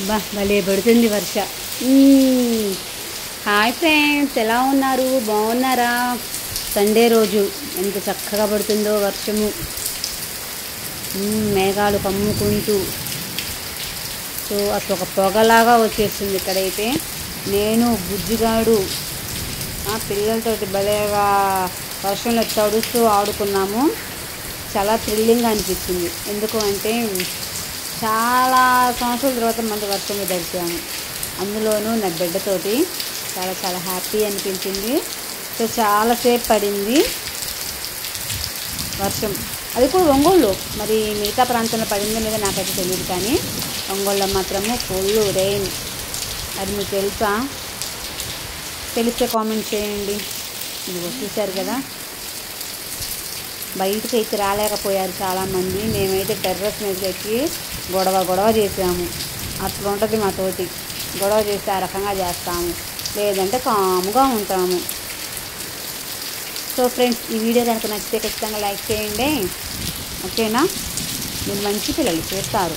భలే పడుతుంది వర్ష. Hi friends, ఎలా ఉన్నారు? బాగున్నారా? సండే రోజు ఎంత చక్కగా పడుతుందో వర్షము. మేఘాలు కమ్ముకుంటూ సో అసలు ఒక పొగలాగా వచ్చేస్తుంది ఇక్కడైతే. నేను బుజ్జిగాడు పిల్లలతోటి భలేగా వర్షంలో తడుస్తూ ఆడుకున్నాము. చాలా థ్రిల్లింగ్గా అనిపించింది. ఎందుకు అంటే చాలా సంవత్సరాల తర్వాత మళ్ళీ వర్షంలో తడిచాము, అందులోనూ నా బిడ్డతోటి. చాలా చాలా హ్యాపీ అనిపించింది. సో చాలాసేపు పడింది వర్షం. అది కూడా ఒంగోలు, మరి మిగతా ప్రాంతంలో పడిందో లేదో నాకైతే తెలియదు, కానీ ఒంగోలులో మాత్రము ఫుల్ రెయిన్. అది మీకు తెలుసా? తెలిస్తే కామెంట్ చేయండి. ఇది చూశారు కదా, బయటకు అయితే రాలేకపోయారు చాలామంది. మేమైతే టెర్రస్ మీదకి ఎక్కి గొడవ చేసాము. అట్లా ఉంటుంది మా తోటి. గొడవ చేస్తే ఆ రకంగా చేస్తాము, లేదంటే కాముగా ఉంటాము. సో ఫ్రెండ్స్, ఈ వీడియో కనుక నచ్చితే ఖచ్చితంగా లైక్ చేయండి, ఓకేనా? మీరు మంచి పిల్లలు చేస్తారు.